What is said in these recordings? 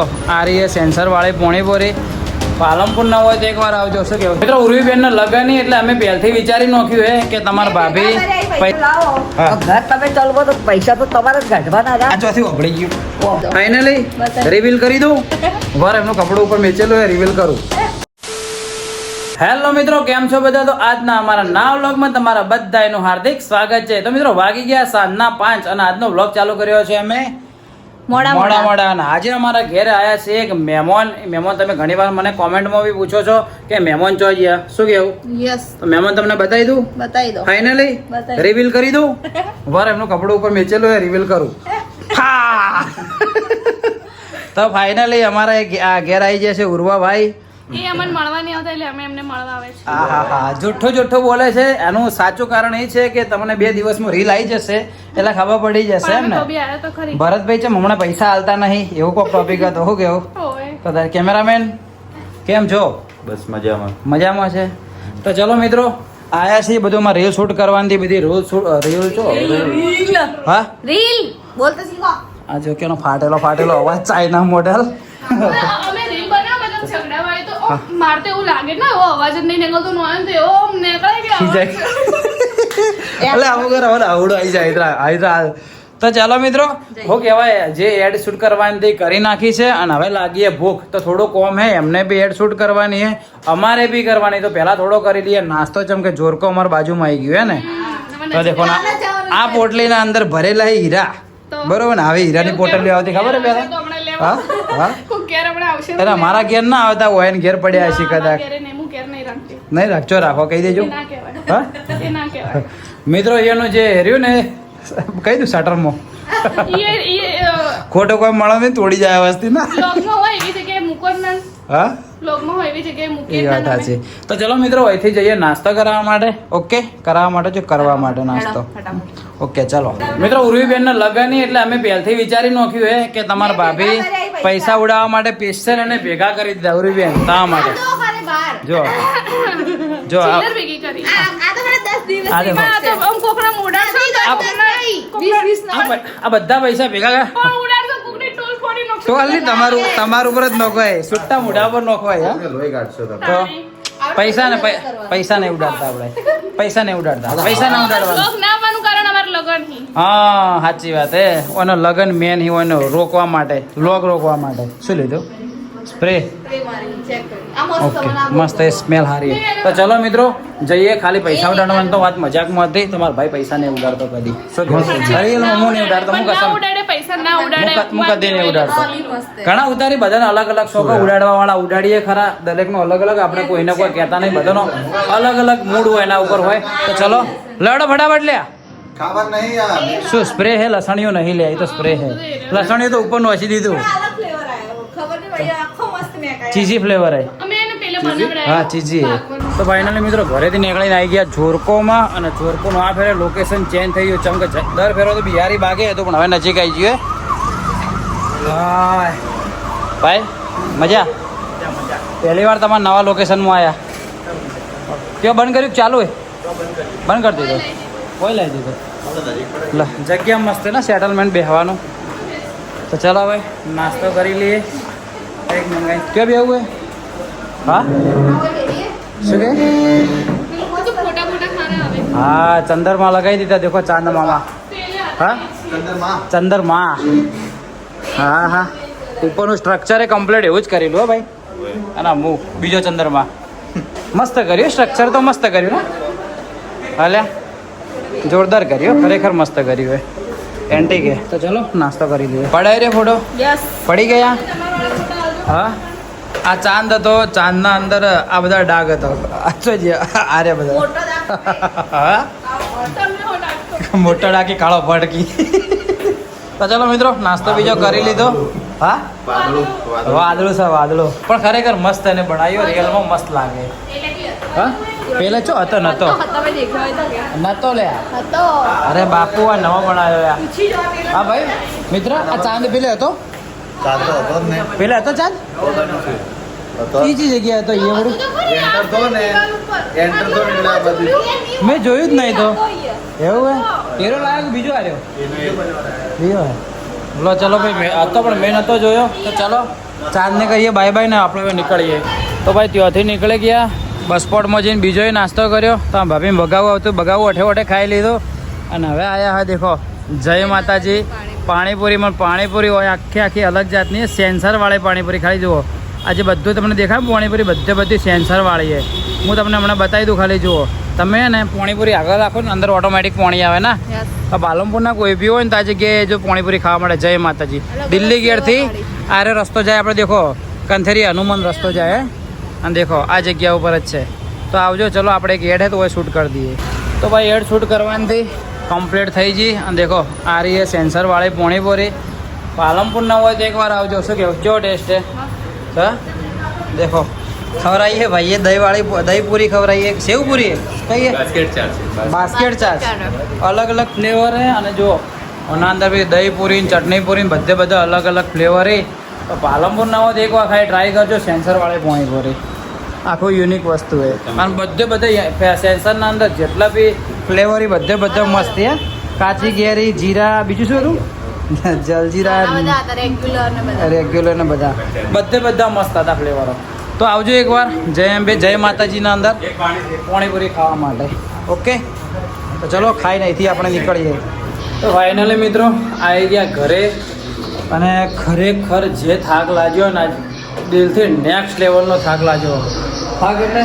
આ રહી સેન્સર વાળી પોણીપોરી પાલનપુર ના હોય તો એકવાર આવજો. શું કેવું મિત્રો? ઉર્વીબેન ને લગન એટલે અમે પહેલથી વિચારી નાખ્યું હે કે તમારા ભાભી તમે ચાલવો તો પૈસા તો તમારે જ કાઢવાના. ચોથી ઓગળી ગયું. ફાઇનલી રિવીલ કરી દઉં. વાર એમનું કપડું ઉપર મેચેલું હે, રિવીલ કરું. હેલો મિત્રો, કેમ છો બધા? તો આજના અમારા નવા વ્લોગમાં તમારા બધાનું હાર્દિક સ્વાગત છે. તો મિત્રો વાગી ગયા સાંજના 5 અને આજનો વ્લોગ ચાલુ કર્યો છે અમે મોડા. અને આજે અમારા ઘેર આવ્યા છે એક મહેમાન. તમે ઘણી વાર મને કોમેન્ટમાં બી પૂછો છો કે મહેમાન ચો ગયા. શું કેવું? યસ. તો મહેમાન તમને બતાવી દઉં. ફાઇનલી રિવીલ કરી દઉં. વાર એમનું કપડું ઉપર મેચેલું હે, રિવીલ કરું. તો ફાઇનલી અમારા ઘેર આવી જશે ઉર્વાભાઈ. એ અમને મળવા નહીં આવતા એટલે અમે એમને મળવા આવે છે. હા, જુઠ્ઠો બોલે છે. એનું સાચું કારણ એ છે કે તમને 2 દિવસમાં રીલ આવી જશે એટલે ખબર પડી જશે એમ ને. ભરતભાઈ છે હમણાં પૈસા હાલતા નહીં એવું કોઈ ટોપિક હતો. શું કેવું? તો તારે કેમેરામેન કેમ છો? બસ મજામાં છે. તો ચલો મિત્રો આયા છીએ બધું રીલ શૂટ કરવાની બધી રીલ છો. હા, રીલ બોલતા શીખો. આ જો કેનો ફાટેલો અવાજ ચાઇના મોડેલ. અમે રીલ બનાવવા તો ઝઘડાવાય તો માર તો એવું લાગે ને એવો અવાજ જ નહીં નીકળતો નો આવે તો એવો નીકળે કે અવાજ. એટલે આવું કરે આવડો આવી જાય. તો ચાલો મિત્રો, હું કહેવાય જે એડ શૂટ કરવાની કરી નાખી છે અને હવે લાગીએ ભૂખ. તો થોડું કોમ હે, એમને બી એડ શૂટ કરવાની હે, અમારે બી કરવાની. તો પહેલા થોડો કરી લઈએ નાસ્તો. ચમ કે જોરકો અમારા બાજુમાં આવી ગયું હે ને. તો દેખો આ પોટલીના અંદર ભરેલા હીરા. બરોબર ને? હવે હીરાની પોટલી આવતી ખબર હે પેલા? હા, મારા ઘેર ના આવતા હોય ને ઘેર પડ્યા છે કદાચ. નહીં રાખજો, રાખો કહી દેજો. હા મિત્રો, એનું જે રહ્યું ને કહી દઉં શટરમાં ખોટો કોઈ મળે નહીં, તોડી જાય વસ્તી ના. હા, એ વાત સાચી. તો ચલો મિત્રો અહીંથી જઈએ નાસ્તો કરાવવા માટે. ઓકે, કરાવવા માટે કરવા માટે નાસ્તો. ઓકે ચલો મિત્રો, ઉર્વીબેન ને લગન એટલે અમે પહેલથી વિચારી નાખ્યું હે કે તમારા ભાભી પૈસા ઉડાવવા માટે પેસ્ટર અને ભેગા કરી દીધા. ઉર્વીબેન તા માટે જો આ બધા પૈસા ભેગા તમારું ઉપર જ નોખવાય, સુટ્ટા મોઢા પર નોખવાય. તો પૈસા નહીં ઉડાડતા આપણે. પૈસા નહીં ઉડાડવાનું. હા, સાચી વાત હે. ઓનો લગન મેન હી ઓનો રોકવા માટે, લોક રોકવા માટે. શું લીધું? સ્પ્રે. ઓકે, મસ્ત સ્મેલ હારી. તો ચલો મિત્રો જઈએ. ખાલી પૈસા ઉડાડવાની તો વાત મજાકમાં હતી. તમારા ભાઈ પૈસા નહીં ઉડાડતો કદી. શું કહું? હું નહીં ઉડાડતો. હું કદી નહીં ઉડાડતો. ઘણા ઉતારી બધાને અલગ અલગ શોખ. ઉડાડવા વાળા ઉડાડીએ ખરા. દરેકનો અલગ અલગ. આપણે કોઈને કોઈ કહેતા નહીં. બધાનો અલગ અલગ મૂડ હોય, એના ઉપર હોય. તો ચલો લડો ફટાફટ. લ્યા શું સ્પ્રે હે? લસણીઓ નહીં લે, એ તો સ્પ્રે હે. લસણીઓ તો ઉપર નોસી દીધું. ચીઝી ફ્લેવર હે. હા, ચીઝી હે. તો ફાઇનલી મિત્રો ઘરેથી નીકળીને આવી ગયા જોરકોમાં. અને જોરકોનું આ ફેરે લોકેશન ચેન્જ થઈ ગયું. ચમ કે દર ફેરો તો બિહારી બાગે હતું, પણ હવે નજીક આવી ગયું. ભાઈ મજા? પહેલી વાર તમારા નવા લોકેશનમાં આવ્યા. કેવું બંધ કર્યું? ચાલુ હે? બંધ કરી દીધું. કોઈ લાવી દીધું. જગ્યા મસ્ત ને સેટલમેન્ટ બેહવાનું. તો ચાલો હવે નાસ્તો કરી લઈએ. એક મંગાઈ ક્યાં બેવું હે? હા, શું કે? હા, ચંદ્રમાં લગાવી દીધા. દેખો ચાંદમામાં. હા, ચંદ્રમાં. હા, ઉપરનું સ્ટ્રક્ચર એ કમ્પ્લીટ એવું જ કરેલું હો ભાઈ. અને હું બીજો ચંદ્રમાં મસ્ત કર્યું. સ્ટ્રક્ચર તો મસ્ત કર્યું ને. હાલે જોરદાર કર્યું, ખરેખર મસ્ત કર્યું હે. એન્ટી કે. તો ચલો નાસ્તો કરી લઈએ. પડાય રે ફોટો? પડી ગયા. હા, આ ચાંદ હતો. ચાંદના અંદર આ બધા ડાઘ હતો. આરે બધા મોટો ડાકી કાળો ફટકી. તો ચલો મિત્રો નાસ્તો બીજો કરી લીધો. હા, વાદળું છે વાદળું. પણ ખરેખર મસ્ત એને બનાવ્યો. રિયલમાં મસ્ત લાગે. હા, પેલા ચો હતો નતો લે. અરે બાપુ આ નવો બનાવ્યો. હા ભાઈ મિત્ર, આ ચાંદ પેલે હતો. પેલા હતો ચાંદ. બીજી જગ્યાએ હતો. મેં જોયું જ નહીં. તો એવું હે? હીરો લાગ્યો બીજો આવ્યો. બીજો હે. લો ચલો ભાઈ, આ તો પણ મેં નતો જોયો. તો ચલો ચાંદને કહીએ બાય બાય ને આપણે હવે નીકળીએ. તો ભાઈ ત્યાંથી નીકળી ગયા, બસ સ્પોટમાં જઈને બીજો નાસ્તો કર્યો. તો આ ભાભીને બગાવું આવતું, બગાવું અઠે વઠે ખાઈ લીધું. અને હવે આવ્યા હા દેખો જય માતાજી પાણીપુરીમાં. પાણીપુરી હોય આખી આખી અલગ જાતની સેન્સરવાળી પાણીપુરી ખાલી જુઓ. આજે બધું તમને દેખાય પાણીપુરી બધી સેન્સરવાળી છે. હું તમને હમણાં બતાવી દઉં, ખાલી જુઓ તમે ને પાણીપુરી આગળ રાખો ને અંદર ઓટોમેટિક પાણી આવે ને. તો પાલનપુરના કોઈ બી હોય ને તો આ જગ્યાએ જો પાણીપુરી ખાવા મળે. જય માતાજી. દિલ્હી ગેટથી આરે રસ્તો જાય આપણે દેખો કંથેરી હનુમાન રસ્તો જાય અને દેખો આ જગ્યા ઉપર જ છે. તો આવજો, ચલો આપણે એક એડ હે તો શૂટ કરી દઈએ. તો ભાઈ એડ શૂટ કરવાથી કમ્પ્લીટ થઈ જઈ. અને દેખો આ રહી છે સેન્સરવાળી પાણીપુરી. પાલનપુરના હોય તો એકવાર આવજો. શું કહેવું, કેવો ટેસ્ટ છે? હા દેખો ખવડાવીએ ભાઈ, એ દહીં પૂરી ખવડાવીએ, સેવ પૂરી કહીએ બાસ્કેટ ચાર્જ અલગ અલગ ફ્લેવર હે. અને જો એના અંદર બી દહીં પૂરી ચટણી પૂરી બધા અલગ અલગ ફ્લેવર હે. તો પાલનપુર ના હોય તો એકવાર ખાઈ ટ્રાય કરજો સેન્સરવાળી પાણીપુરી. આખું યુનિક વસ્તુ છે. અને બધે સેન્સરના અંદર જેટલા બી ફ્લેવર એ બધા મસ્ત છે. કાચી કેરી, જીરા, બીજું શું હતું જલજીરા, રેગ્યુલર ને બધા મસ્ત હતા ફ્લેવરો. તો આવજો એકવાર જય અંબે જય માતાજીના અંદર પાણીપુરી ખાવા માટે. ઓકે, તો ચલો ખાઈને અહીંથી આપણે નીકળીએ. તો ફાઇનલી મિત્રો આવી ગયા ઘરે. અને ખરેખર જે થાક લાગ્યો ને દિલથી નેક્સ્ટ લેવલનો થાક લાગ્યો. થાક એટલે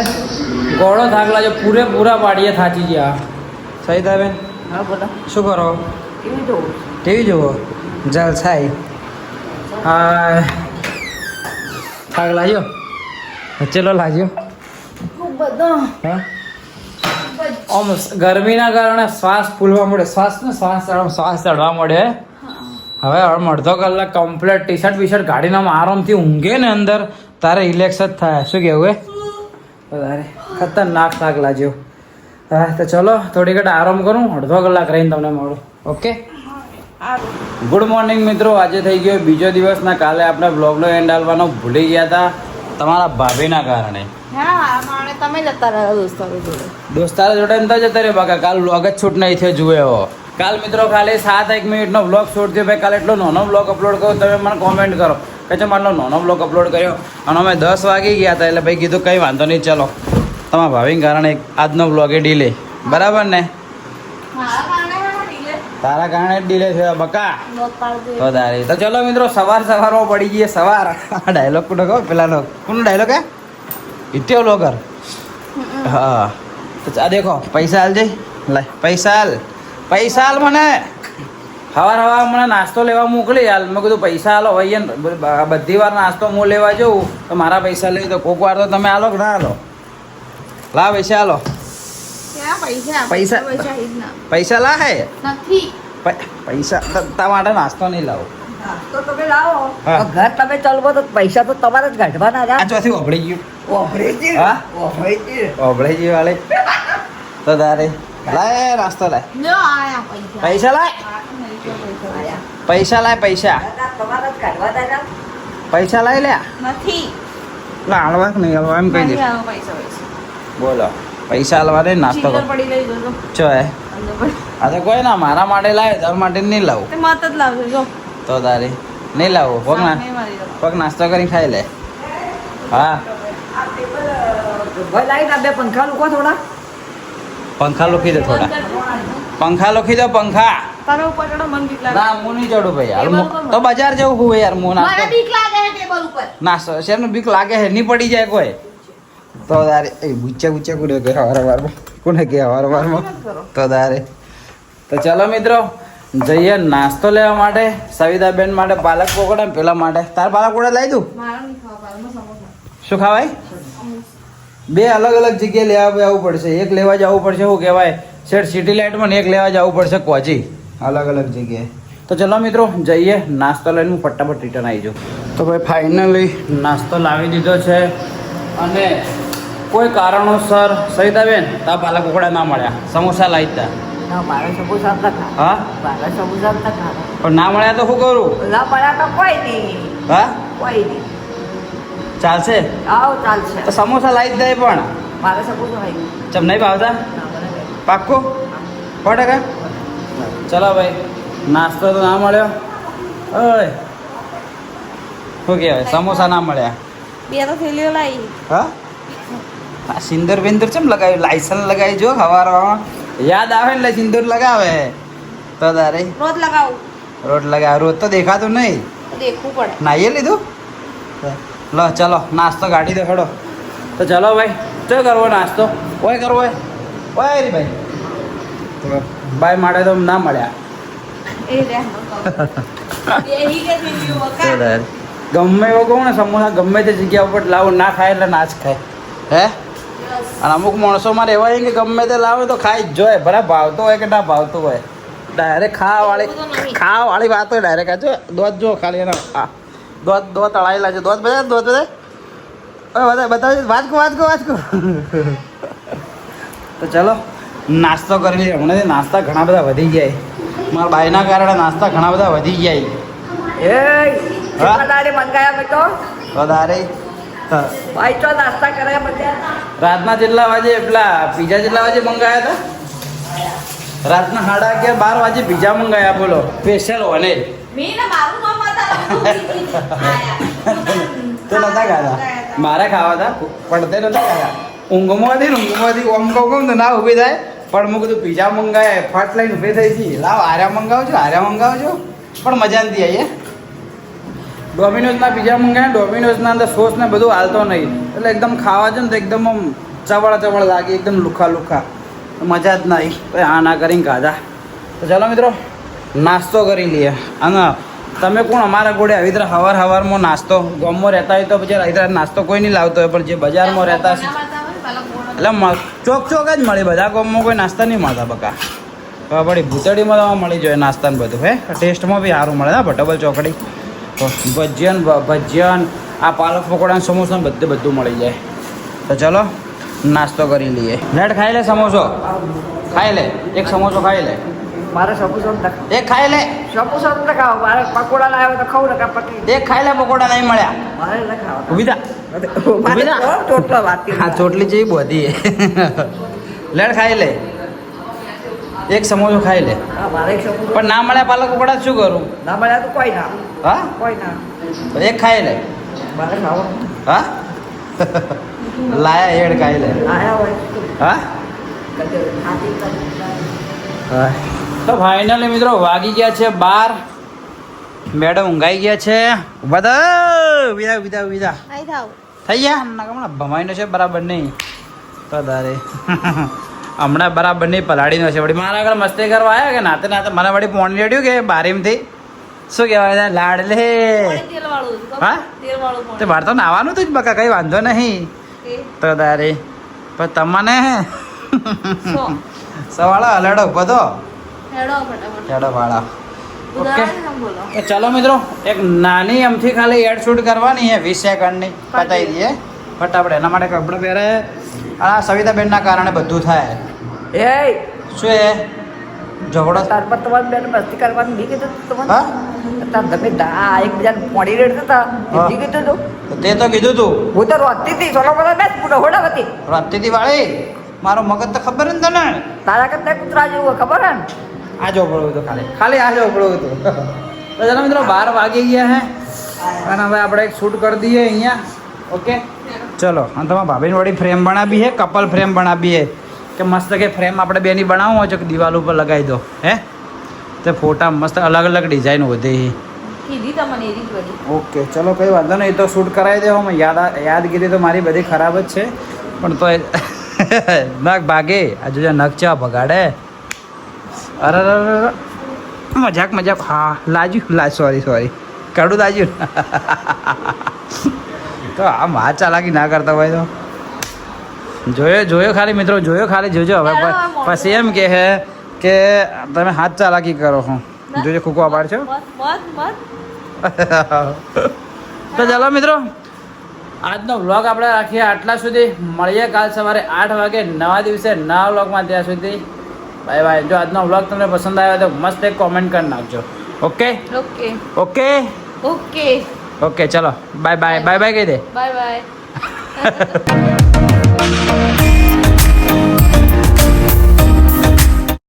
ગોળો થાક લાગ્યો, પૂરેપૂરા પાડીએ થાચી ગયા. સહિતાબેન હા બોલો. શું કરો? કેવી જોવું? ટીવી જુઓ જલસાઈ. હા થાક લાગ્યો, ચલો લાગ્યો. હા આમ ગરમીના કારણે શ્વાસ ફૂલવા મળે, શ્વાસ ચડવા મળે. હવે અડધો કલાક કમ્પ્લીટ ટી શર્ટ બીશર્ટ કાઢીને આમ આરામથી ઊંઘે ને અંદર તારે રિલેક્સ જ થાય. શું કહેવું એ તારે ખતરનાક થાક લાગ્યો. હા તો ચલો થોડી ઘડી આરામ કરું, અડધો કલાક રહીને તમને મળું. ઓકે, ગુડ મોર્નિંગ મિત્રો. આજે થઈ ગયો બીજો દિવસ ને કાલે આપણે બ્લોગનો એન્ડ આવવાનો ભૂલી ગયા હતા તમારા ભાભીના કારણે. તમે જતા રહ્યા દોસ્તારો જોડે એમ તો જતા રહ્યો બકા. કાલ બ્લોગ જ છૂટ નહીં થયો જુએ હો. કાલ મિત્રો ખાલી 7-1 મિનિટનો બ્લોગ શૂટ થયો. ભાઈ કાલે એટલો નાનો બ્લોગ અપલોડ કર્યો. તમે મને કોમેન્ટ કરો કે ચો મારો નાનો બ્લોગ અપલોડ કર્યો. અને અમે 10 વાગી ગયા હતા એટલે ભાઈ કીધું કંઈ વાંધો નહીં, ચલો તમારા ભાભીને કારણે આજનો બ્લોગ એ ડીલે. બરાબર ને? તારા કારણે જ ડીલે થયો બકા. તો તારી તો ચલો મિત્રો સવારમાં પડી ગઈ સવાર. ડાયલોગ કોનો કહો પેલાનો કોનો ડાયલોગ હે? ઇત્યો બ્લોગર. હા તો આ દેખો પૈસા હાલ જઈ લાય પૈસા હાલ મને. સવાર મને નાસ્તો લેવા મોકલી હાલ. મેં કીધું પૈસા હાલો હોય ને બધી વાર નાસ્તો હું લેવા જઉં તો મારા પૈસા લઈ. તો કોક વાર તો તમે હાલો કે ના હાલો? લા પૈસા હાલો. પૈસા લા હે પૈસા તા માટે નાસ્તો નહીં લાવો. તો તમે લાવો. હા. ઘર તમે ચલવો તો પૈસા તો તમારે જ કાઢવાના આ ચોથી ઓભળી ગયું. હા? ઓભળી ગયું વાલે. તો તારે લાય નાસ્તો લાય. પૈસા લાય પૈસા તમારે જ કાઢવાના. પૈસા લાય લે. લા હળવા નહીં હળવા એમ કહી દે. બોલો પૈસા હાલવા દે નાસ્તો કરો. ચો હે આ તો કોઈ ના મારા માટે લાવે, તાર માટે નહીં લાવું. તો તારે નહીં લાવું. પગ નાસ્તો કરીને ખાઈ લે. હા લાઈટ આ બે પંખા લોકો થોડા. પંખા લોખી દે થોડા. પંખા લોખી દો પંખા. ના હું નહીં ચડું ભાઈ હાલ. તો બજાર જવું હું યાર. હું નાસ્તો શેરનું બીક લાગે હે નહીં પડી જાય કોઈ. તો તારે એ ગુચ્ચા કુડે કે હવારમાં કોને કે હવારમાં. તો તારે તો ચલો મિત્રો જઈએ નાસ્તો લેવા માટે. સવિતાબેન માટે પાલક પકોડા, પેલા માટે તાર પાલક પકોડા લઈ દઉં. શું ખાવાય? બે અલગ અલગ જગ્યાએ લેવા આવવું પડશે. એક લેવા જવું પડશે શું કહેવાય શેઠ સિટી લાઇટમાં, એક લેવા જવું પડશે કોચી. અલગ અલગ જગ્યાએ. તો ચલો મિત્રો જઈએ નાસ્તો લઈને હું ફટાફટ રિટર્ન આવી જાઉં. તો ભાઈ ફાઇનલી નાસ્તો લાવી દીધો છે. અને કોઈ કારણોસર સવિતાબેન તા પાલક પકોડા ના મળ્યા. સમોસા લાવી તા. ના મારે સમોસા હતા ખા. હા મારે સમોસા હતા ખા. પણ ના મળ્યા તો શું કરું? ના પડ્યા તો કોઈ નહીં. હા કોઈ નહીં. ચાલશે આવો ચાલશે. તો સમોસા લાવી જ દે. પણ મારે સમોસા આવી. ચમ નહીં ભાવતા? ના મને પાક્કું 100%? ચલો ભાઈ નાસ્તો તો ના મળ્યો. ઓય શું કહેવાય સમોસા ના મળ્યા બે તો થેલીઓ લાવી હા આ સિંદૂર બિંદુર ચમ લગાવ્યું લાયસન્સ લગાવી જો ખવારમાં યાદ આવે એટલે સિંદૂર લગાવે તો તારે રોજ લગાવું રોજ લગાવે રોજ તો દેખાતું નહીં દેખવું પડે નાહીએ લીધું લો ચલો નાસ્તો કાઢી દો ખડો તો ચલો ભાઈ શું કરવો નાસ્તો ઓય કરવો હોય ઓય રી ભાઈ તો બાય માટે તો ના મળ્યા એ રે એહી કે થેલીઓ તો વકા તારે ગમે એવો કહું ને સમોસા ગમે તે જગ્યા ઉપર લાવો ના ખાય એટલે ના જ ખાય હે અને અમુક માણસોમાં રહેવાય કે ગમે તે લાવે તો ખાઈ જ જોઈએ ભલે ભાવતો હોય કે ના ભાવતો હોય ડાયરેક્ટ ખાવાવાળી વાત હોય ડાયરેક્ટ આ જો દોધ જો ખાલી એનો આ દોધ તળાયેલા છે દોધ બધા બતાવજો વાંચકો તો ચલો નાસ્તો કરી લઈએ હમણાં નાસ્તા ઘણા બધા વધી ગયા મારા બાઈના કારણે નાસ્તા ઘણા બધા વધી ગયા એ દાડે મંગાયા મેં તો તો તારે ભાઈ તો નાસ્તા કર્યા બધા રાતના જેટલા વાગે પેલા પીઝા જેટલા વાગે મંગાયા હતા રાતના 11:30-12 વાગે પીઝા મંગાયા બોલો સ્પેશિયલ વને મેં ને મારું નામ તે નતા ખાતા મારે ખાવા હતા પણ તે નતા ખાતા ઊંઘમાંથી ઓમ કહું તો ના ઊભી થાય પણ મેં કીધું પીઝા મંગાયા ફટ લઈને ઊભી થઈ ગઈ લાવ આર્યા મંગાવજો પણ મજા નથી આવી ડોમિનોઝના પીઝા મંગાવ્યા ડોમિનોઝના અંદર સોસ ને બધું હાલતો નહીં એટલે એકદમ ખાવા છે ને તો એકદમ આમ ચવળ લાગે એકદમ લુખા મજા જ નહીં પછી આ ના કરીને ખાધા તો ચાલો મિત્રો નાસ્તો કરી લઈએ અને તમે કોણ અમારા ગોળે આવી રીતે હવારમાં નાસ્તો ગામમાં રહેતા હોય તો પછી આવી રીતે નાસ્તો કોઈ નહીં લાવતો હોય પણ જે બજારમાં રહેતા છે એટલે ચોક જ મળે બધા ગામમાં કોઈ નાસ્તા નહીં મળતા બકા તો પડી ભૂતળીમાં તો મળી જાય નાસ્તા ને બધું હે ટેસ્ટમાં બી સારું મળે હા ડબલ ચોકડી તો ભજીયન આ પાલક પકોડા સમોસા બધું મળી જાય તો ચલો નાસ્તો કરી લઈએ લેટ ખાઈ લે સમોસો ખાઈ લે એક સમોસો ખાઈ લે મારે સમોસા એક ખાઈ લે સમોસા ન ખાવ મારે પકોડા લાવ્યો તો ખાવ ને કા પકી એક ખાઈ લે પકોડા નહીં મળ્યા મારે ન ખાવ ઊભી થા ચોટલા વાત હા ચોટલી જેવી બધી લેટ ખાઈ લે એક સમોસો ખાઈ લે મારે એક સમોસા પણ ના મળ્યા પાલક પકોડા શું કરું ના મળ્યા તો કોઈ ના હા કોઈ ના એક ખાઈ લે મારે ખાવ હા લાયા હેડ ખાઈ લે આયા હોય હા તો ફાઇનલી મિત્રો વાગી ગયા છે 12 મેડમ ઊંઘાઈ ગયા છે બધા વિદા આઈ થાવ થઈ ગયા હમણાં ભમાઈનો છે બરાબર નહીં તો તારે હમણાં બરાબર નહીં પલાળીનો છે વળી મારા આગળ મસ્તી કરવા આવ્યા કે નાતે મને વળી ફોન રેડ્યું કે બારીમથી શું કહેવાય લાડ લે તેલ વાળું હા તેલ વાળું તે બહાર તો નાવાનું હતું જ બકા કઈ વાંધો નહીં તો તારે પણ તમને સવાળા હલાડો બધો હેડો ફટાફટ હેડો વાળા ઓકે ઉદાહરણ બોલો તો ચાલો મિત્રો એક નાની અમથી ખાલી એડ શૂટ કરવાની છે 20 સેકન્ડની પતાવી દઈએ ફટાફટ એના માટે કપડાં પહેરે આ સવિતાબેનના કારણે બધું થાય એ શું એ ઝઘડો તાર પર તમારે બેન મસ્તી કરવાનું નહીં કીધું તમને હા તાર તમે એકબીજાને મોડી રેડતા હતા હા. નહીં કીધું તું તો તે તો કીધું તું હું તો રોતી હતી સોલો બધા બેસ પૂરો હોડા હતી રત્તીથી વાળી મારો મગજ તો ખબર ને તને તારા કરતા કૂતરા જેવું ખબર હે ને આ જો પડવું હતું ખાલી આ જો પડવું હતું તો ચાલો મિત્રો 12 વાગી ગયા હે અને હવે આપણે એક શૂટ કરી દઈએ અહીંયા ઓકે ચલો અને તમારા ભાભીની વળી ફ્રેમ બનાવી છે કપલ ફ્રેમ બનાવી છે કે મસ્ત કે ફ્રેમ આપણે બેની બનાવવું હોય છે કે દિવાલ ઉપર લગાવી દો હે તે ફોટા મસ્ત અલગ અલગ ડિઝાઇન વધી કીધી તમને એરી જ વળી ઓકે ચલો કંઈ વાંધો નહીં તો શૂટ કરાવી દેવો યાદગીરી તો મારી બધી ખરાબ જ છે પણ તો નખ ભાગે આ જોજે નખ ચા ભગાડે અરે મજાક હા સોરી કાઢું લાજ્યું તો આમ વાત ચાલાકી ના કરતા હોય તો જોયો ખાલી મિત્રો જોજો હવે પછી એમ કે હે કે તમે હાથ ચાલાકી કરો છો જોજો કૂકવા પાડશો મત તો ચાલો મિત્રો આજનો વ્લોગ આપણે રાખીએ આટલા સુધી મળીએ કાલ સવારે 8 વાગે નવા દિવસે નવા વ્લોગમાં ત્યાં સુધી બાય બાય જો આજનો વ્લોગ તમને પસંદ આવ્યો તો મસ્ત એક કોમેન્ટ કરી નાખજો okay okay okay okay okay ચલો બાય બાય કહી દે બાય બાય